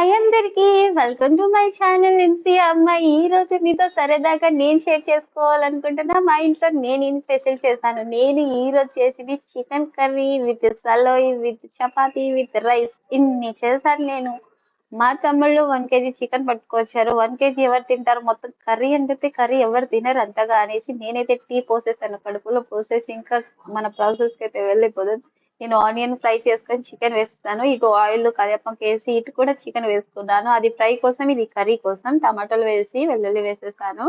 Hi అందరికి, welcome to my channel MC అమ్మాయి. ఈ రోజు మీతో సరదాగా నేను షేర్ చేసుకోవాలనుకుంటున్నా మా ఇంట్లో నేను ఏం స్పెషల్ చేశాను. నేను ఈ రోజు చేసింది చికెన్ కర్రీ విత్ సలోయ్ విత్ చపాతీ విత్ రైస్. ఇన్ని చేశాను నేను. మా తమ్ముళ్ళు 1 kg చికెన్ పట్టుకొచ్చారు. 1 kg ఎవరు తింటారు, మొత్తం కర్రీ అంటే కర్రీ ఎవరు తినరు అంతగా అనేసి నేనైతే టీ పోసేసాను కడుపులో పోసేసి, ఇంకా మన ప్రాసెస్ కి అయితే వెళ్ళిపోదు. నేను ఆనియన్ ఫ్రై చేసుకొని చికెన్ వేస్తాను, ఇటు ఆయిల్ కరివేపాకు వేసి ఇటు కూడా చికెన్ వేసుకున్నాను. అది ఫ్రై కోసం, ఇది కర్రీ కోసం. టమాటాలు వేసి వెల్లుల్లి వేసేసాను.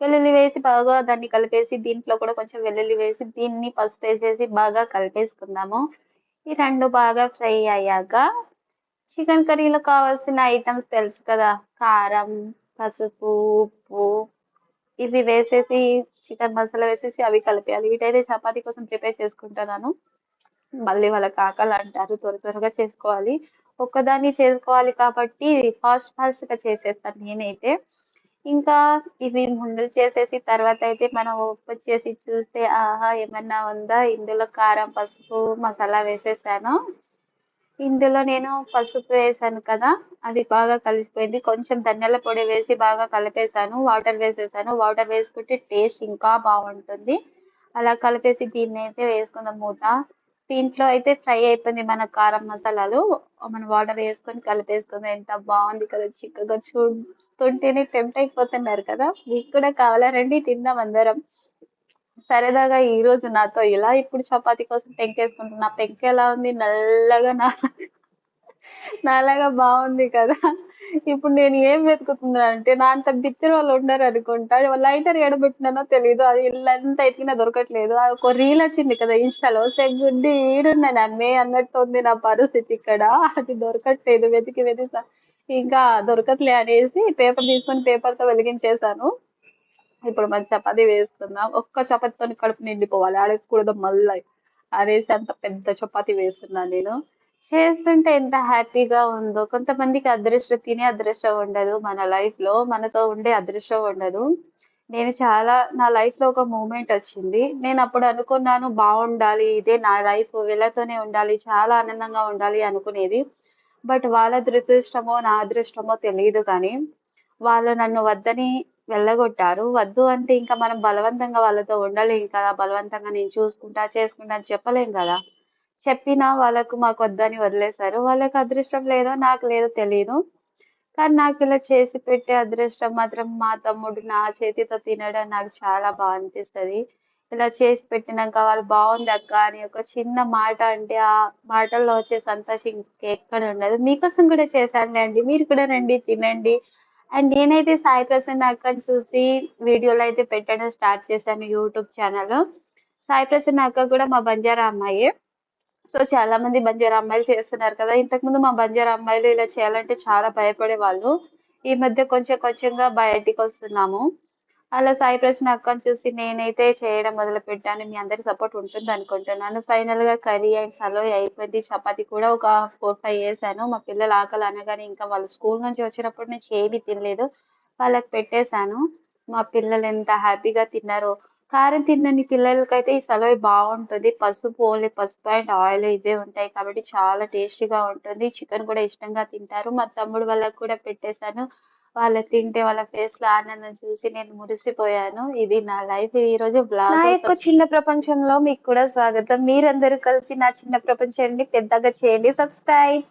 వెల్లుల్లి వేసి బాగా దాన్ని కలిపేసి, దీంట్లో కూడా కొంచెం వెల్లుల్లి వేసి దీన్ని పసుపు వేసేసి బాగా కలిపేసుకుందాము. ఈ రెండు బాగా ఫ్రై అయ్యాక చికెన్ కర్రీలో కావాల్సిన ఐటమ్స్ తెలుసు కదా, కారం, పసుపు, ఉప్పు ఇవి వేసేసి చికెన్ మసాలా వేసేసి అవి కలిపేయాలి. వీటైతే చపాతీ కోసం ప్రిపేర్ చేసుకుంటున్నాను. మళ్ళీ వాళ్ళకి ఆకలి అంటారు, త్వర త్వరగా చేసుకోవాలి. ఒక్కదాన్ని చేసుకోవాలి కాబట్టి ఫాస్ట్ ఫాస్ట్ గా చేసేస్తాను నేనైతే. ఇంకా ఇవి ముందు చేసేసి తర్వాత అయితే మనం ఓపెన్ చేసి చూస్తే ఆహా ఏమన్నా ఉందా, ఇందులో కారం పసుపు మసాలా వేసేసాను. ఇందులో నేను పసుపు వేసాను కదా, అది బాగా కలిసిపోయింది. కొంచెం ధనియాల పొడి వేసి బాగా కలిపేసాను. వాటర్ వేసేసాను. వాటర్ వేసుకుంటే టేస్ట్ ఇంకా బాగుంటుంది. అలా కలిపేసి దీన్ని అయితే వేసుకుందాం మూత. దీంట్లో అయితే ఫ్రై అయిపోయింది మన కారం మసాలాలు. మనం వాటర్ వేసుకొని కలిపేసుకుందాం. ఎంత బాగుంది కదా, చిక్కగా చూస్తుంటేనే టెంప్ట్ అయిపోతున్నారు కదా. మీకు కూడా కావాలా, రండి తిందాం అందరం సరదాగా. ఈ రోజు నాతో ఇలా ఇప్పుడు చపాతీ కోసం పెంకేసుకుంటున్నా. పెంక ఎలా ఉంది, నల్లగా నాలాగా బాగుంది కదా. ఇప్పుడు నేను ఏం వెతుకుతున్నా అంటే, నా అంత బిత్తిరి వాళ్ళు ఉండరు అనుకుంటా. లైటర్ ఎడబెట్టినానో తెలీదు, అది ఇల్లంతా ఎతికినా దొరకట్లేదు. అది ఒక రీల్ వచ్చింది కదా ఇన్స్టాలో, సెగ్గుడ్డి ఈడున్నా నన్నే అన్నట్టు ఉంది నా పరిస్థితి ఇక్కడ. అది దొరకట్లేదు, వెతికి వెతికి ఇంకా దొరకట్లే అనేసి పేపర్ తీసుకొని పేపర్ తో వెలిగించేసాను. ఇప్పుడు మన చపాతీ వేసుకుందాం. ఒక్క చపాతీతో కడుపు నిండిపోవాలి, అడగకూడదు మళ్ళీ అనేసి అంత పెద్ద చపాతీ వేస్తున్నాను నేను. చేస్తుంటే ఎంత హ్యాపీగా ఉందో. కొంతమందికి అదృష్టం, తినే అదృష్టం ఉండదు మన లైఫ్ లో, మనతో ఉండే అదృష్టం ఉండదు. నేను చాలా, నా లైఫ్ లో ఒక మూమెంట్ వచ్చింది. నేను అప్పుడు అనుకున్నాను బాగుండాలి, ఇదే నా లైఫ్, వీళ్ళతోనే ఉండాలి, చాలా ఆనందంగా ఉండాలి అనుకునేది. బట్ వాళ్ళ దురదృష్టమో నా అదృష్టమో తెలియదు కానీ వాళ్ళు నన్ను వద్దని వెళ్ళగొట్టారు. వద్దు అంటే ఇంకా మనం బలవంతంగా వాళ్ళతో ఉండలేం కదా. బలవంతంగా నేను చూసుకుంటా చేసుకుంటా అని చెప్పలేం కదా. చెప్పినా వాళ్ళకు మాకు వద్దని వదిలేశారు. వాళ్ళకి అదృష్టం లేదో నాకు లేదో తెలియదు. కానీ నాకు ఇలా చేసి పెట్టే అదృష్టం మాత్రం మా తమ్ముడు నా చేతితో తినడం నాకు చాలా బాగా అనిపిస్తది. ఇలా చేసి పెట్టినాక వాళ్ళు బాగుంది అక్క అని ఒక చిన్న మాట అంటే, ఆ మాటల్లో వచ్చే సంతోషం ఇంకెక్కడ ఉండదు. మీకోసం కూడా చేశానులేండి, మీరు కూడా రండి తినండి. అండ్ నేనైతే సాయి ప్రసన్న అక్కని చూసి వీడియోలు అయితే పెట్టడం స్టార్ట్ చేశాను యూట్యూబ్ ఛానల్. సాయి ప్రసన్న అక్క కూడా మా బంజారా అమ్మాయి. సో చాలా మంది బంజారా అమ్మాయిలు చేస్తున్నారు కదా. ఇంతకుముందు మా బంజారా అమ్మాయిలు ఇలా చేయాలంటే చాలా భయపడే వాళ్ళు. ఈ మధ్య కొంచెం కొంచెంగా బయటికి వస్తున్నాము. అలా సాయి ప్రసన్న అక్కని చూసి నేనైతే చేయడం మొదలు పెట్టాను. మీ అందరి సపోర్ట్ ఉంటుంది అనుకుంటున్నాను. ఫైనల్ గా కర్రీ అండ్ సలోయ్ అయిపోయింది. చపాతీ కూడా ఒక 4-5 వేసాను. మా పిల్లలు ఆకలి అనగానే, ఇంకా వాళ్ళు స్కూల్ నుంచి వచ్చినప్పుడు నుంచి ఏమీ తినలేదు, వాళ్ళకి పెట్టేశాను. మా పిల్లలు ఎంత హ్యాపీగా తిన్నారో. కారం తినని పిల్లలకైతే ఈ సలోయ్ బాగుంటుంది. పసుపు, ఓన్లీ పసుపు అండ్ ఆయిల్ ఇవే ఉంటాయి కాబట్టి చాలా టేస్టీగా ఉంటుంది. చికెన్ కూడా ఇష్టంగా తింటారు. మా తమ్ముడు వాళ్ళకి కూడా పెట్టేశాను. వాళ్ళు తింటే వాళ్ళ ఫేస్ లో ఆనందం చూసి నేను మురిసిపోయాను. ఇది నా లైఫ్ ఈ రోజు బ్లాగ్. నా యొక్క చిన్న ప్రపంచంలో మీకు కూడా స్వాగతం. మీరందరూ కలిసి నా చిన్న ప్రపంచాన్ని పెద్దగా చేయండి. సబ్స్క్రైబ్.